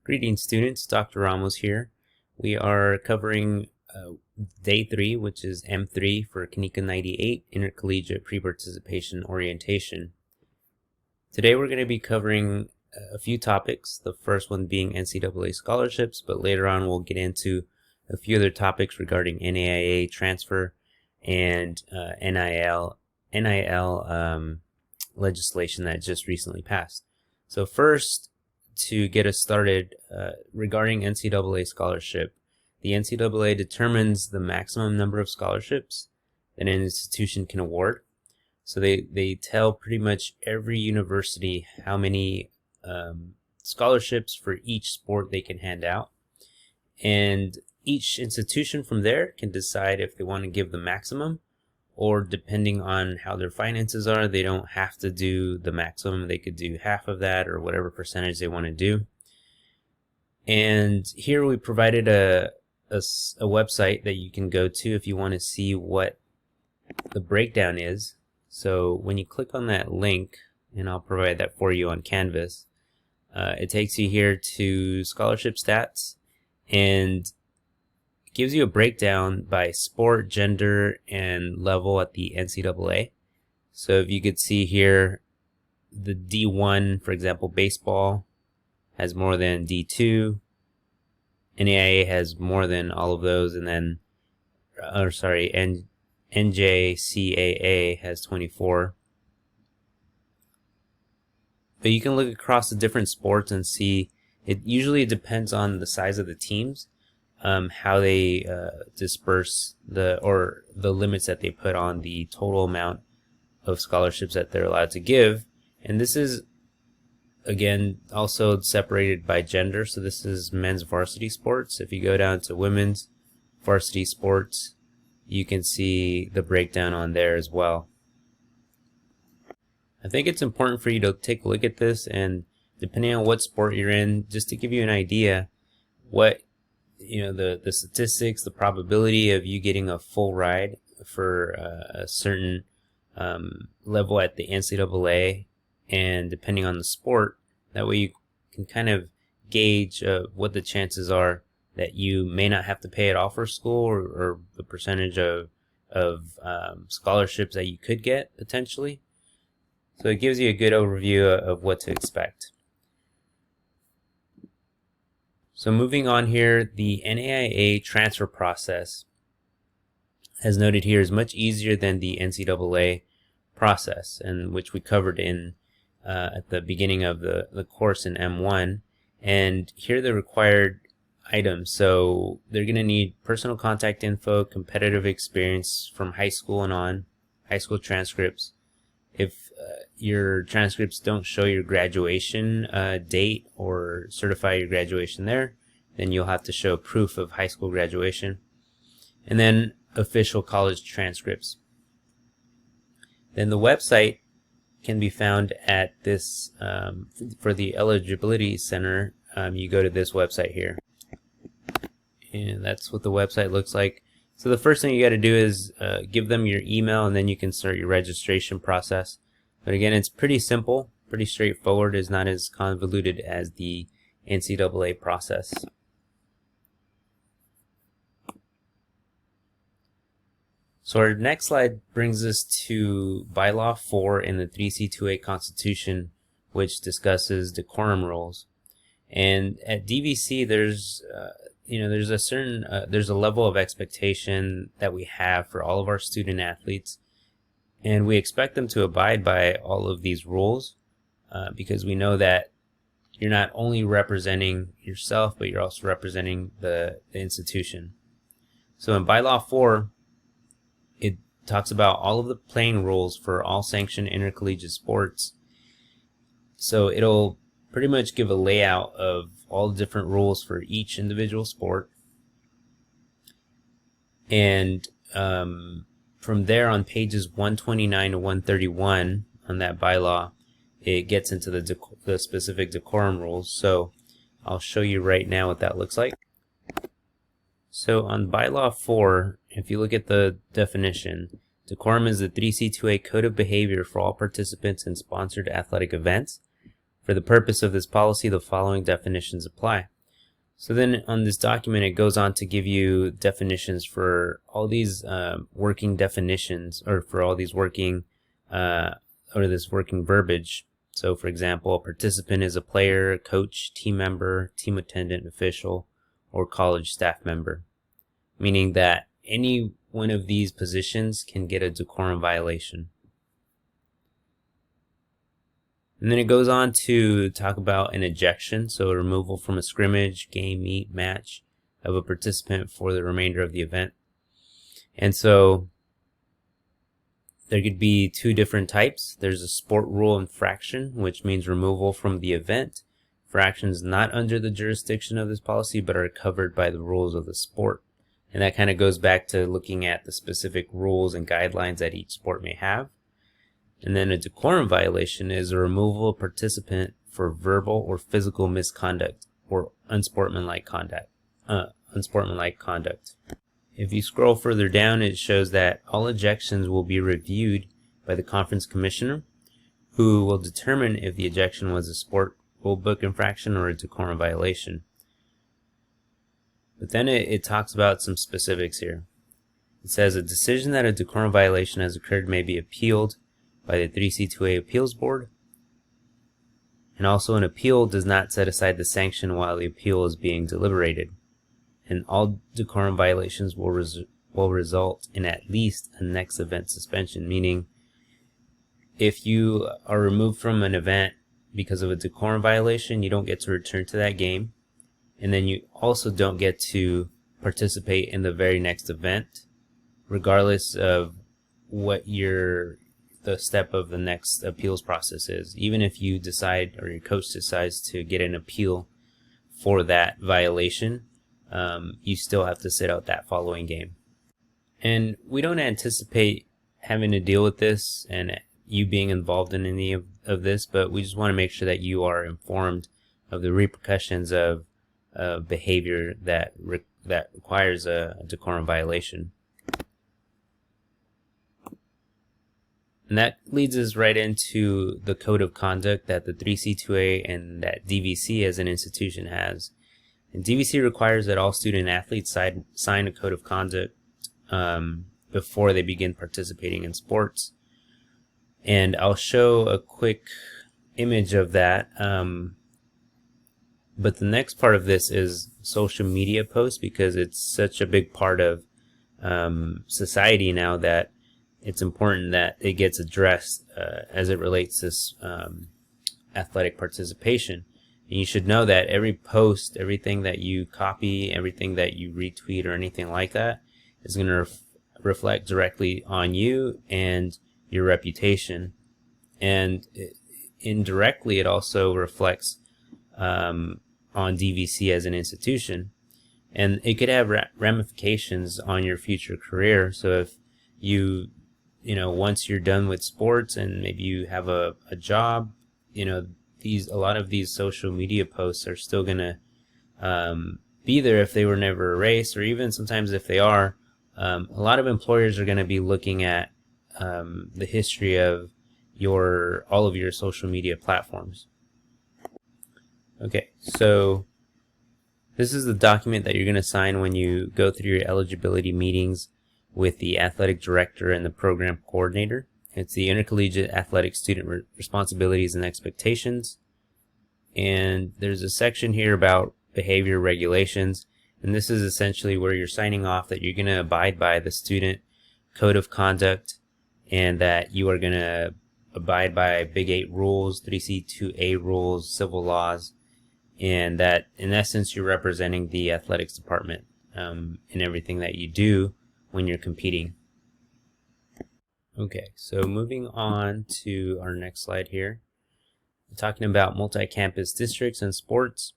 Greetings students, Dr. Ramos here. We are covering day 3, which is M3 for Knica-098 Intercollegiate Pre-Participation Orientation. Today we're going to be covering a few topics, the first one being NCAA scholarships, but later on we'll get into a few other topics regarding NAIA transfer and NIL legislation that just recently passed. So first, to get us started regarding NCAA scholarship, the NCAA determines the maximum number of scholarships that an institution can award. So they tell pretty much every university how many scholarships for each sport they can hand out. And each institution from there can decide if they want to give the maximum, or depending on how their finances are, they don't have to do the maximum. They could do half of that or whatever percentage they want to do. And here we provided a website that you can go to if you want to see what the breakdown is. So when you click on that link, and I'll provide that for you on Canvas, it takes you here to scholarship stats and gives you a breakdown by sport, gender, and level at the NCAA. So if you could see here, the D1, for example, baseball has more than D2. NAIA has more than all of those, and then, NJCAA has 24. But you can look across the different sports and see, it usually depends on the size of the teams. How they disperse the limits that they put on the total amount of scholarships that they're allowed to give. And this is, again, also separated by gender. So this is men's varsity sports. If you go down to women's varsity sports, you can see the breakdown on there as well. I think it's important for you to take a look at this, and depending on what sport you're in, just to give you an idea what the statistics, the probability of you getting a full ride for a certain level at the NCAA, and depending on the sport, that way you can kind of gauge what the chances are that you may not have to pay it off for school, or the percentage of scholarships that you could get potentially. So it gives you a good overview of what to expect. So moving on here, the NAIA transfer process, as noted here, is much easier than the NCAA process, and which we covered in at the beginning of the course in M1. And here are the required items. So they're going to need personal contact info, competitive experience from high school and on, high school transcripts. If your transcripts don't show your graduation date or certify your graduation there, then you'll have to show proof of high school graduation. And then official college transcripts. Then the website can be found at this, for the Eligibility Center, you go to this website here. And that's what the website looks like. So the first thing you got to do is give them your email, and then you can start your registration process. But again, it's pretty simple, pretty straightforward. It's not as convoluted as the NCAA process. So our next slide brings us to Bylaw 4 in the 3C28 Constitution, which discusses decorum rules. And at DVC, there's a certain there's a level of expectation that we have for all of our student athletes, and we expect them to abide by all of these rules, because we know that you're not only representing yourself, but you're also representing the institution. So in Bylaw 4, it talks about all of the playing rules for all sanctioned intercollegiate sports. So it'll pretty much give a layout of all the different rules for each individual sport. And from there, on pages 129 to 131 on that bylaw, it gets into the specific decorum rules. So I'll show you right now what that looks like. So on Bylaw 4, if you look at the definition, decorum is the 3C28 code of behavior for all participants in sponsored athletic events. For the purpose of this policy, the following definitions apply. So then on this document, it goes on to give you definitions for all these working definitions, or for all these working, or this working verbiage. So for example, a participant is a player, coach, team member, team attendant, official, or college staff member. Meaning that any one of these positions can get a decorum violation. And then it goes on to talk about an ejection, so a removal from a scrimmage, game, meet, match of a participant for the remainder of the event. And so there could be two different types. There's a sport rule infraction, which means removal from the event for actions not under the jurisdiction of this policy but are covered by the rules of the sport. And that kind of goes back to looking at the specific rules and guidelines that each sport may have. And then a decorum violation is a removal of participant for verbal or physical misconduct or unsportsmanlike conduct. If you scroll further down, it shows that all ejections will be reviewed by the conference commissioner, who will determine if the ejection was a sport rule book infraction or a decorum violation. But then it talks about some specifics here. It says a decision that a decorum violation has occurred may be appealed by the 3C2A Appeals Board, and also an appeal does not set aside the sanction while the appeal is being deliberated, and all decorum violations will result in at least a next event suspension, meaning if you are removed from an event because of a decorum violation, you don't get to return to that game, and then you also don't get to participate in the very next event, regardless of what the step of the next appeals process is. Even if you decide, or your coach decides, to get an appeal for that violation, you still have to sit out that following game. And we don't anticipate having to deal with this and you being involved in any of this, but we just want to make sure that you are informed of the repercussions of behavior that requires a decorum violation. And that leads us right into the code of conduct that the 3C2A and that DVC as an institution has. And DVC requires that all student athletes sign a code of conduct before they begin participating in sports. And I'll show a quick image of that. But the next part of this is social media posts, because it's such a big part of society now that it's important that it gets addressed as it relates to athletic participation. And you should know that every post, everything that you copy, everything that you retweet or anything like that is going to reflect directly on you and your reputation. And indirectly, it also reflects on DVC as an institution. And it could have ramifications on your future career. So if once you're done with sports and maybe you have a job, a lot of these social media posts are still going to be there if they were never erased, or even sometimes if they are. A lot of employers are going to be looking at the history of all of your social media platforms. Okay, so this is the document that you're going to sign when you go through your eligibility meetings with the athletic director and the program coordinator. It's the Intercollegiate Athletic Student Responsibilities and Expectations. And there's a section here about behavior regulations. And this is essentially where you're signing off that you're going to abide by the student code of conduct and that you are going to abide by Big 8 rules, 3C2A rules, civil laws, and that in essence you're representing the athletics department in everything that you do when you're competing. Okay, so moving on to our next slide here. We're talking about multi-campus districts and sports.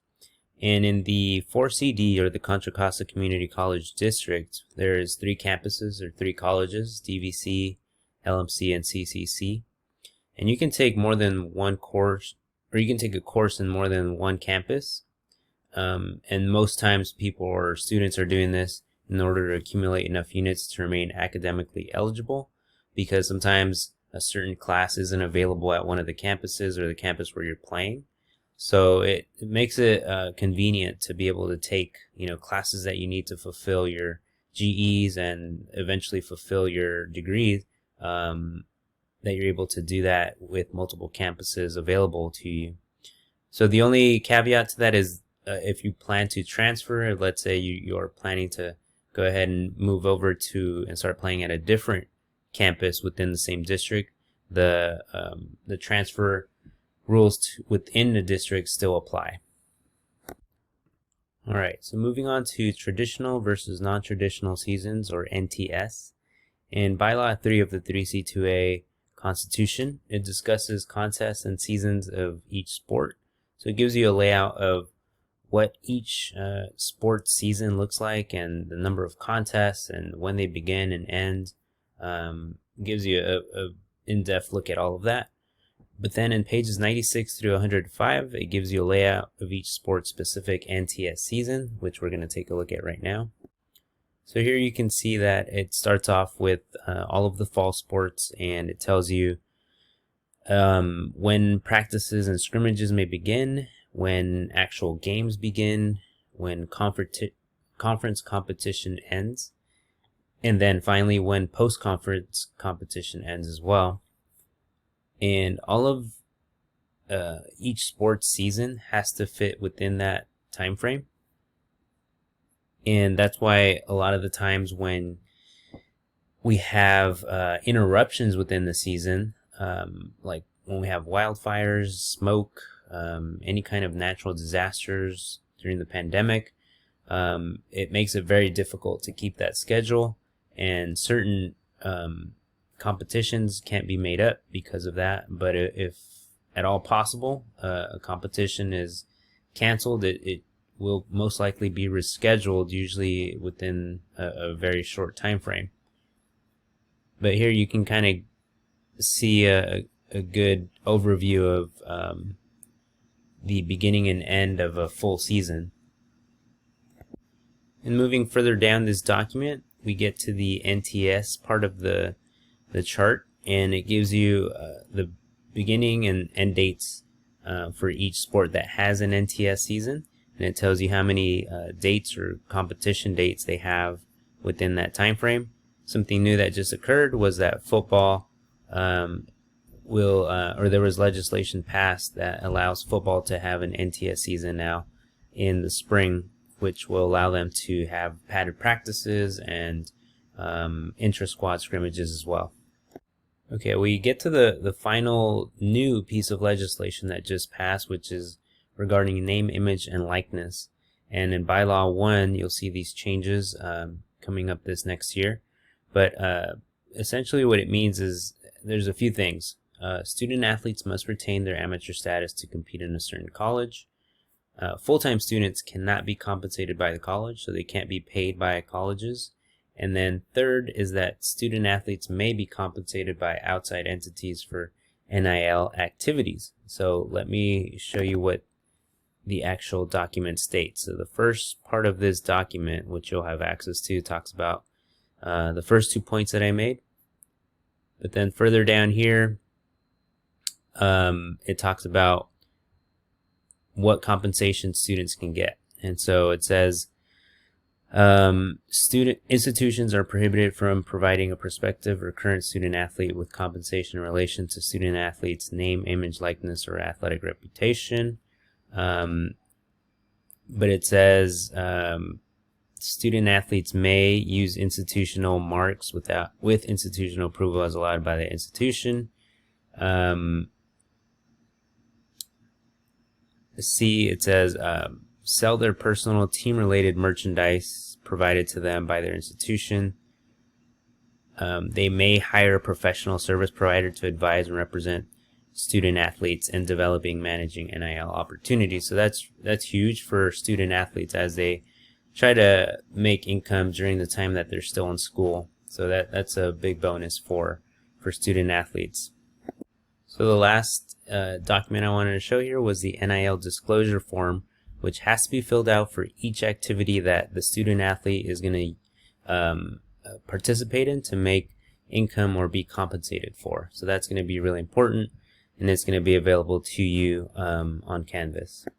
And in the 4CD, or the Contra Costa Community College District, there's 3 campuses, or 3 colleges: DVC, LMC, and CCC. And you can take more than one course, or you can take a course in more than one campus. And most times people or students are doing this in order to accumulate enough units to remain academically eligible, because sometimes a certain class isn't available at one of the campuses or the campus where you're playing. So it makes it convenient to be able to take, classes that you need to fulfill your GEs and eventually fulfill your degree, that you're able to do that with multiple campuses available to you. So the only caveat to that is if you plan to transfer, let's say you're planning to go ahead and move over to and start playing at a different campus within the same district, the transfer rules within the district still apply. All right, so moving on to traditional versus non-traditional seasons, or NTS. In Bylaw 3 of the 3C2A Constitution, it discusses contests and seasons of each sport. So it gives you a layout of what each sports season looks like and the number of contests and when they begin and end. Gives you a in-depth look at all of that. But then in pages 96 through 105, it gives you a layout of each sport-specific NTS season, which we're going to take a look at right now. So here you can see that it starts off with all of the fall sports, and it tells you when practices and scrimmages may begin, when actual games begin, when conference competition ends, and then finally when post-conference competition ends as well. And all of each sports season has to fit within that time frame. And that's why a lot of the times when we have interruptions within the season, like when we have wildfires, smoke, any kind of natural disasters during the pandemic, it makes it very difficult to keep that schedule, and certain competitions can't be made up because of that. But if at all possible, a competition is canceled, it will most likely be rescheduled, usually within a very short time frame. But here you can kind of see a good overview of the beginning and end of a full season. And moving further down this document, we get to the NTS part of the chart, and it gives you the beginning and end dates for each sport that has an NTS season, and it tells you how many dates or competition dates they have within that time frame. Something new that just occurred was that football there was legislation passed that allows football to have an NTS season now in the spring, which will allow them to have padded practices and intra-squad scrimmages as well. Okay, we get to the final new piece of legislation that just passed, which is regarding name, image, and likeness. And in Bylaw 1, you'll see these changes coming up this next year. But essentially what it means is there's a few things. Student athletes must retain their amateur status to compete in a certain college. Full-time students cannot be compensated by the college, so they can't be paid by colleges. And then third is that student athletes may be compensated by outside entities for NIL activities. So let me show you what the actual document states. So the first part of this document, which you'll have access to, talks about the first 2 points that I made. But then further down here, it talks about what compensation students can get. And so it says, student institutions are prohibited from providing a prospective or current student athlete with compensation in relation to student athlete's name, image, likeness, or athletic reputation. But it says student athletes may use institutional marks with institutional approval as allowed by the institution. C, it says sell their personal team-related merchandise provided to them by their institution. They may hire a professional service provider to advise and represent student athletes in developing, managing NIL opportunities. So that's huge for student athletes as they try to make income during the time that they're still in school. So that's a big bonus for student athletes. So the last document I wanted to show here was the NIL disclosure form, which has to be filled out for each activity that the student athlete is going to participate in to make income or be compensated for. So that's going to be really important. and it's going to be available to you on Canvas.